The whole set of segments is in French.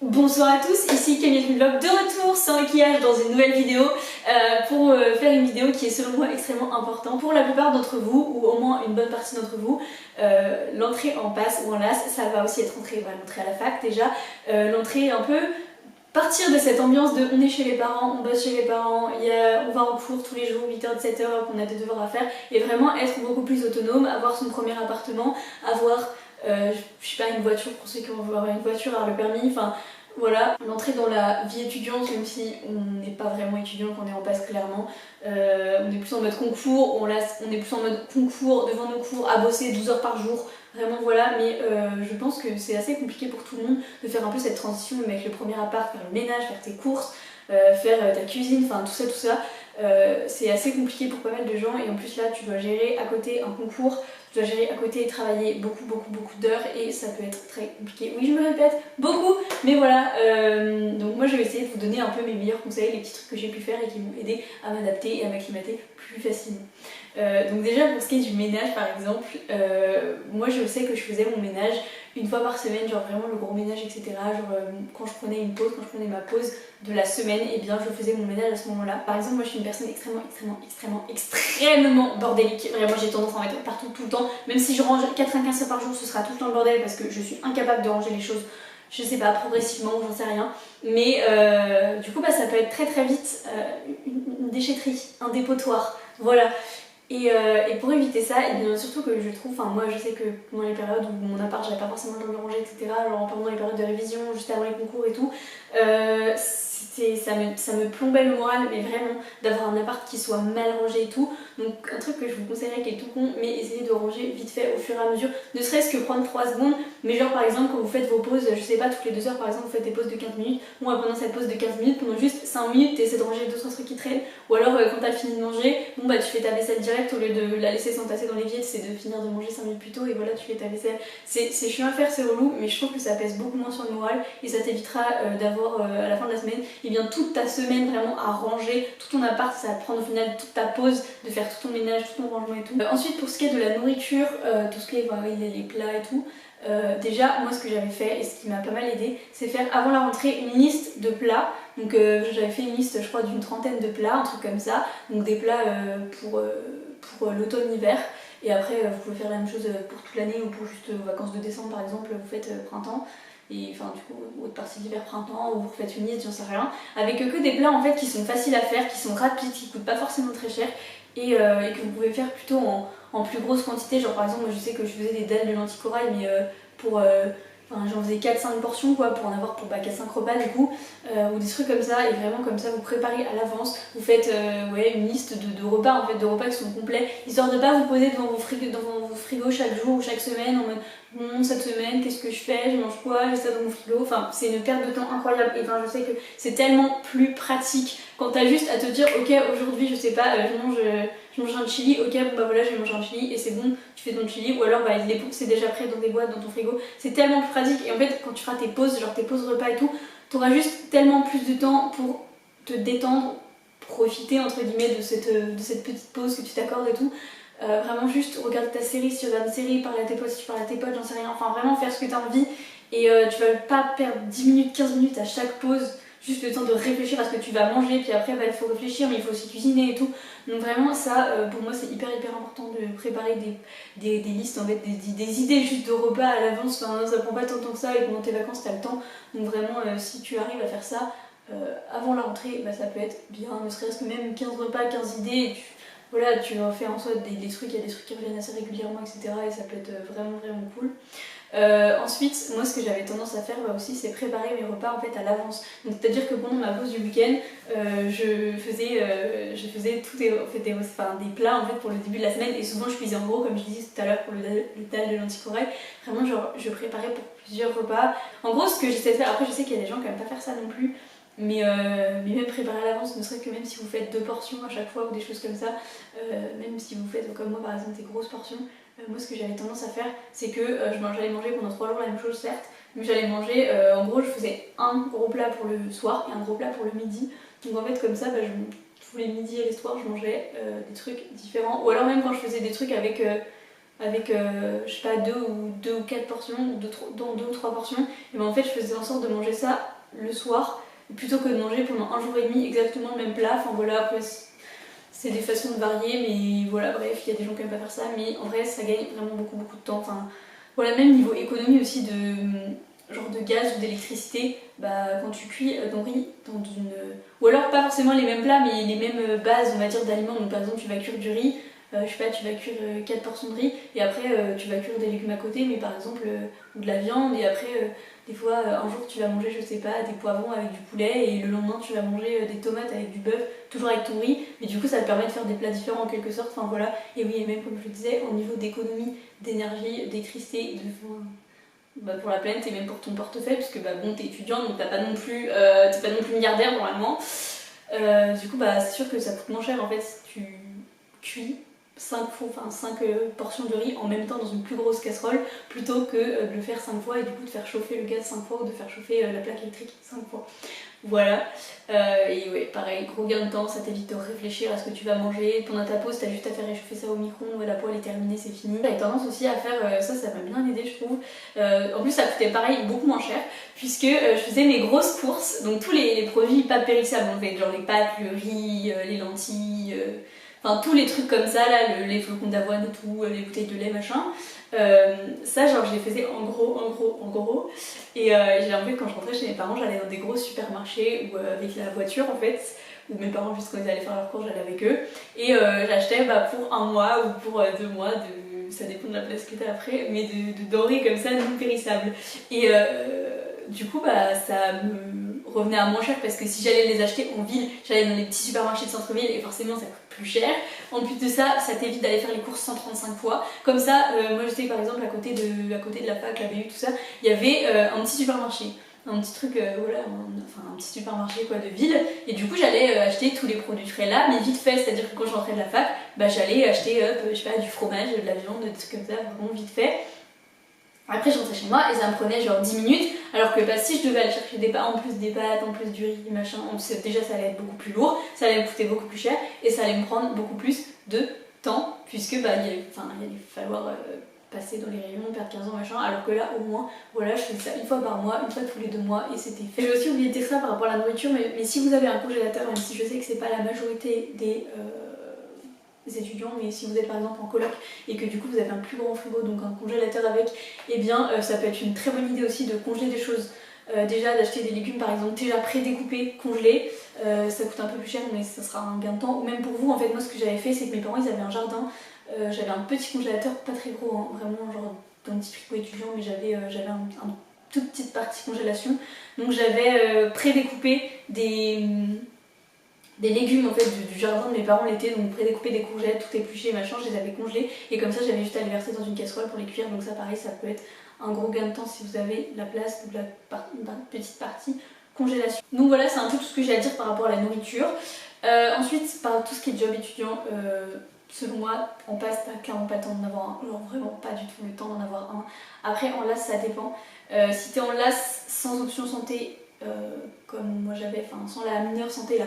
Bonsoir à tous, ici Camille Vlog de retour sans maquillage dans une nouvelle vidéo pour faire une vidéo qui est selon moi extrêmement importante pour la plupart d'entre vous, ou au moins une bonne partie d'entre vous. L'entrée en passe ou en LAS, ça va aussi être l'entrée à la fac déjà, l'entrée un peu partir de cette ambiance de on est chez les parents, on bosse chez les parents, on va en cours tous les jours 8h, 17h, qu'on a des devoirs à faire, et vraiment être beaucoup plus autonome, avoir son premier appartement, avoir je sais pas, une voiture pour ceux qui vont avoir une voiture, avoir le permis, enfin voilà, l'entrée dans la vie étudiante, même si on n'est pas vraiment étudiant quand on est en passe clairement, on est plus en mode concours, on est plus en mode concours devant nos cours, à bosser 12 heures par jour, vraiment voilà, mais je pense que c'est assez compliqué pour tout le monde de faire un peu cette transition, avec le premier appart, faire le ménage, faire tes courses, faire ta cuisine, enfin tout ça, c'est assez compliqué pour pas mal de gens, et en plus là tu dois gérer à côté un concours, tu dois gérer à côté et travailler beaucoup d'heures, et ça peut être très compliqué. Oui, je me répète beaucoup, mais voilà, donc moi je vais essayer de vous donner un peu mes meilleurs conseils, les petits trucs que j'ai pu faire et qui m'ont aidé à m'adapter et à m'acclimater plus facilement. Donc déjà pour ce qui est du ménage par exemple, moi je sais que je faisais mon ménage une fois par semaine, genre vraiment le gros ménage etc. Genre quand je prenais une pause, quand je prenais ma pause de la semaine, et bien je faisais mon ménage à ce moment-là. Par exemple moi je suis une personne extrêmement bordélique, vraiment j'ai tendance à en mettre partout tout le temps, même si je range 4-5 fois par jour ce sera tout le temps le bordel parce que je suis incapable de ranger les choses, je sais pas, progressivement ou j'en sais rien, mais du coup bah, ça peut être très vite une déchetterie, un dépotoir, voilà. Et pour éviter ça, et bien surtout que je trouve, enfin moi je sais que pendant les périodes où mon appart j'avais pas forcément le temps de le ranger etc, genre pendant les périodes de révision, juste avant les concours et tout, ça me plombait le moral, mais vraiment, d'avoir un appart qui soit mal rangé et tout. Donc un truc que je vous conseillerais qui est tout con, mais essayez de ranger vite fait au fur et à mesure, ne serait-ce que prendre 3 secondes, mais genre par exemple quand vous faites vos pauses, je sais pas, toutes les 2 heures par exemple vous faites des pauses de 15 minutes, moi pendant cette pause de 15 minutes, pendant juste 5 minutes t'essaies de ranger 2-3 trucs qui traînent, ou alors quand t'as fini de manger, bon bah tu fais ta vaisselle direct au lieu de la laisser s'entasser dans l'évier, c'est de finir de manger 5 minutes plus tôt et voilà tu fais ta vaisselle. C'est chiant à faire, c'est relou, mais je trouve que ça pèse beaucoup moins sur le moral et ça t'évitera d'avoir à la fin de la semaine et bien toute ta semaine vraiment à ranger, tout ton appart, ça va te prendre au final toute ta pause de faire tout ton ménage, tout ton rangement et tout. Ensuite pour ce qui est de la nourriture, tout ce qui est les plats et tout, déjà moi ce que j'avais fait et ce qui m'a pas mal aidé, c'est faire avant la rentrée une liste de plats. Donc j'avais fait une liste je crois d'une 30aine de plats, un truc comme ça, donc des plats pour l'automne-hiver. Et après vous pouvez faire la même chose pour toute l'année ou pour juste aux vacances de décembre par exemple, vous faites printemps. Et enfin du coup autre partie d'hiver printemps, ou vous refaites une liste, j'en sais rien, avec que des plats en fait qui sont faciles à faire, qui sont rapides, qui coûtent pas forcément très cher et que vous pouvez faire plutôt en plus grosse quantité. Genre par exemple moi je sais que je faisais des dalles de lentilles corail, mais enfin, j'en faisais 4-5 portions quoi, pour en avoir pour 4-5 repas du coup, ou des trucs comme ça, et vraiment comme ça vous préparez à l'avance, vous faites ouais, une liste de repas en fait, de repas qui sont complets, histoire de pas vous poser devant vos frigos chaque jour ou chaque semaine en mode bon cette semaine qu'est-ce que je fais, je mange quoi, j'ai ça dans mon frigo, enfin c'est une perte de temps incroyable. Et enfin je sais que c'est tellement plus pratique quand t'as juste à te dire ok aujourd'hui je sais pas, je mange un chili, ok bon bah voilà je vais manger un chili et c'est bon, tu fais ton chili, ou alors bah c'est déjà prêt dans des boîtes dans ton frigo, c'est tellement plus pratique. Et en fait quand tu feras tes pauses, genre tes pauses repas et tout, t'auras juste tellement plus de temps pour te détendre, profiter entre guillemets de cette petite pause que tu t'accordes et tout. Vraiment juste regarder ta série si tu regardes une série, parler à tes potes si tu parles à tes potes, j'en sais rien, enfin vraiment faire ce que tu as envie, et tu vas pas perdre 10 minutes, 15 minutes à chaque pause, juste le temps de réfléchir à ce que tu vas manger, puis après bah, il faut réfléchir mais il faut aussi cuisiner et tout. Donc vraiment ça pour moi c'est hyper important de préparer des listes en fait, des idées juste de repas à l'avance, enfin, ça prend pas tant de temps que ça, et pendant tes vacances t'as le temps, donc vraiment si tu arrives à faire ça avant la rentrée, bah, ça peut être bien, ne serait-ce que même 15 repas, 15 idées, et voilà, tu en fais en soi des trucs, il y a des trucs qui reviennent assez régulièrement, etc. Et ça peut être vraiment cool. Ensuite, moi ce que j'avais tendance à faire aussi, c'est préparer mes repas en fait à l'avance. Donc c'est-à-dire que pendant ma pause du week-end, je faisais des plats en fait pour le début de la semaine, et souvent je cuisais en gros, comme je disais tout à l'heure pour le dalle de lentilles corail. Vraiment genre je préparais pour plusieurs repas. En gros ce que j'essaie de faire, après je sais qu'il y a des gens qui aiment pas faire ça non plus, mais même préparer à l'avance, ne serait-ce que même si vous faites 2 portions à chaque fois ou des choses comme ça, même si vous faites comme moi par exemple des grosses portions, moi ce que j'avais tendance à faire c'est que j'allais manger pendant 3 jours la même chose certes, mais j'allais manger, en gros je faisais un gros plat pour le soir et un gros plat pour le midi, donc en fait comme ça tous les midis et les soirs je mangeais des trucs différents, ou alors même quand je faisais des trucs avec avec je sais pas deux ou quatre portions, dans 2 ou 3 portions, et ben en fait je faisais en sorte de manger ça le soir plutôt que de manger pendant un jour et demi exactement le même plat. Enfin voilà, après c'est des façons de varier, mais voilà, bref, il y a des gens qui aiment pas faire ça, mais en vrai ça gagne vraiment beaucoup de temps. Enfin voilà, même niveau économie aussi de genre de gaz ou d'électricité, bah quand tu cuis ton riz dans une... Ou alors pas forcément les mêmes plats, mais les mêmes bases, on va dire, d'aliments. Donc par exemple tu vas cuire du riz, je sais pas, tu vas cuire 4 portions de riz, et après tu vas cuire des légumes à côté, mais par exemple, ou de la viande, et après des fois un jour tu vas manger, je sais pas, des poivrons avec du poulet, et le lendemain tu vas manger des tomates avec du bœuf, toujours avec ton riz, mais du coup ça te permet de faire des plats différents en quelque sorte, enfin voilà. Et oui, et même comme je le disais, au niveau d'économie, d'énergie, d'électricité, bah, pour la planète et même pour ton portefeuille, parce que bah, bon, t'es étudiant, donc t'es pas non plus milliardaire normalement. Du coup, bah, c'est sûr que ça coûte moins cher en fait si tu cuis 5 portions de riz en même temps dans une plus grosse casserole, plutôt que de le faire 5 fois et du coup de faire chauffer le gaz 5 fois ou de faire chauffer la plaque électrique 5 fois. Voilà. Et ouais, pareil, gros gain de temps, ça t'évite de réfléchir à ce que tu vas manger. Pendant ta pause, t'as juste à faire réchauffer ça au micro-ondes, la poêle est terminée, c'est fini. J'avais tendance aussi à faire ça m'a bien aidé, je trouve. En plus, ça coûtait pareil beaucoup moins cher, puisque je faisais mes grosses courses, donc tous les produits pas périssables en fait, genre les pâtes, le riz, les lentilles. Enfin, tous les trucs comme ça, là, les flocons d'avoine et tout, les bouteilles de lait, machin. Ça, genre, je les faisais en gros. Et en fait, quand je rentrais chez mes parents, j'allais dans des gros supermarchés ou avec la voiture, en fait. Ou mes parents, juste quand ils allaient faire leurs courses, j'allais avec eux. Et j'achetais pour un mois ou pour 2 mois, ça dépend de la place que t'as après, mais de denrées comme ça, non périssables. Et du coup, bah, ça me revenait à moins cher parce que si j'allais les acheter en ville, j'allais dans les petits supermarchés de centre-ville et forcément ça coûte plus cher. En plus de ça, ça t'évite d'aller faire les courses 135 fois. Comme ça, moi j'étais par exemple à côté de la fac, la BU, tout ça, il y avait un petit supermarché. Un petit truc, un petit supermarché quoi, de ville, et du coup j'allais acheter tous les produits frais là, mais vite fait, c'est-à-dire que quand je rentrais de la fac, bah j'allais acheter je sais pas, du fromage, de la viande, des trucs comme ça, vraiment vite fait. Après je rentrais chez moi et ça me prenait genre 10 minutes, alors que bah, si je devais aller chercher des pâtes, en plus des pâtes, en plus du riz, machin, déjà ça allait être beaucoup plus lourd, ça allait me coûter beaucoup plus cher et ça allait me prendre beaucoup plus de temps, puisque bah, il allait falloir passer dans les rayons, perdre 15 ans, machin, alors que là au moins, voilà, je faisais ça une fois par mois, une fois tous les 2 mois et c'était fait. J'ai aussi oublié de dire ça par rapport à la nourriture, mais si vous avez un congélateur, même si je sais que c'est pas la majorité des étudiants, mais si vous êtes par exemple en coloc et que du coup vous avez un plus grand frigo, donc un congélateur avec, et bien ça peut être une très bonne idée aussi de congeler des choses. Déjà d'acheter des légumes par exemple déjà pré-découpés, congelés, ça coûte un peu plus cher mais ça sera un gain de temps. Ou même pour vous, en fait moi ce que j'avais fait c'est que mes parents ils avaient un jardin, j'avais un petit congélateur, pas très gros, hein, vraiment genre d'un petit frigo étudiant, mais j'avais un toute petite partie congélation, donc j'avais pré-découpé des légumes en fait du jardin de mes parents l'été, donc prédécouper des courgettes, tout épluché, machin, je les avais congelés et comme ça j'avais juste à les verser dans une casserole pour les cuire, donc ça pareil ça peut être un gros gain de temps si vous avez la place ou une petite partie congélation. Donc voilà, c'est un peu tout ce que j'ai à dire par rapport à la nourriture. Ensuite, par tout ce qui est job étudiant, selon moi, en passe, t'as clairement pas le temps d'en avoir un, genre vraiment pas du tout le temps d'en avoir un. Après en LAS ça dépend, si t'es en LAS sans option santé, comme moi j'avais, enfin sans la mineure santé là,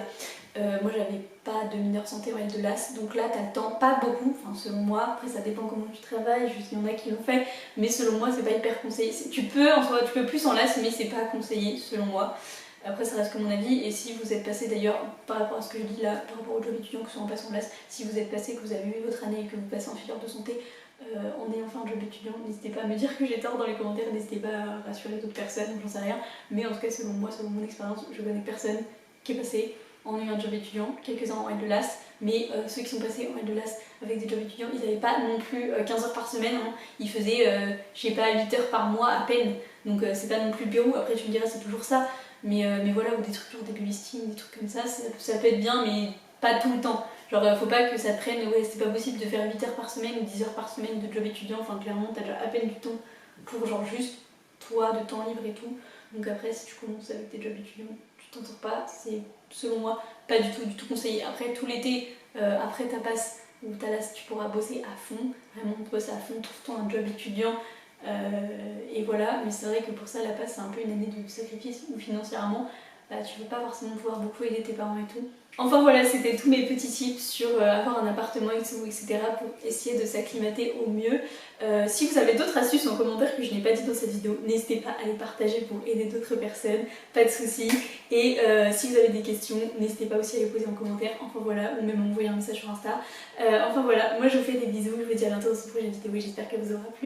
moi j'avais pas de mineur santé en L de LAS, donc là t'as le temps, pas beaucoup, enfin selon moi, après ça dépend comment tu travailles, juste il y en a qui l'ont fait, mais selon moi c'est pas hyper conseillé. Tu peux en soi, tu peux plus en LAS, mais c'est pas conseillé selon moi. Après ça reste que mon avis, et si vous êtes passé d'ailleurs, par rapport à ce que je dis là, par rapport aux jobs étudiants que ce soit en passe en LAS, si vous êtes passé, que vous avez eu votre année et que vous passez en filière de santé, en ayant fait un job étudiant, n'hésitez pas à me dire que j'ai tort dans les commentaires, n'hésitez pas à rassurer d'autres personnes, j'en sais rien, mais en tout cas selon moi, selon mon expérience, je connais personne qui est passé en ayant un job étudiant, quelques-uns en L de LAS, mais ceux qui sont passés en L de LAS avec des jobs étudiants, ils n'avaient pas non plus 15 heures par semaine, hein. Ils faisaient, je sais pas, 8 heures par mois à peine, donc c'est pas non plus le bureau, après tu me diras c'est toujours ça, mais voilà, ou des trucs genre des babysitting, des trucs comme ça peut être bien, mais pas tout le temps. Genre faut pas que ça te prenne, ouais c'est pas possible de faire 8 heures par semaine ou 10 heures par semaine de job étudiant, enfin clairement t'as déjà à peine du temps pour genre juste toi, de temps libre et tout, donc après si tu commences avec tes jobs étudiants, tu t'en sors pas, c'est selon moi pas du tout conseillé. Après tout l'été, après ta passe ou ta LAS, tu pourras bosser à fond, vraiment bosser à fond, trouve-toi un job étudiant, et voilà, mais c'est vrai que pour ça la passe c'est un peu une année de sacrifice ou financièrement, bah, tu vas pas forcément pouvoir beaucoup aider tes parents et tout. Enfin voilà, c'était tous mes petits tips sur avoir un appartement et tout, etc. pour essayer de s'acclimater au mieux. Si vous avez d'autres astuces en commentaire que je n'ai pas dit dans cette vidéo, n'hésitez pas à les partager pour aider d'autres personnes, pas de soucis. Et si vous avez des questions, n'hésitez pas aussi à les poser en commentaire, enfin voilà, ou même à m'envoyer un message sur Insta. Enfin voilà, moi je vous fais des bisous, je vous dis à bientôt dans une prochaine vidéo et j'espère qu'elle vous aura plu.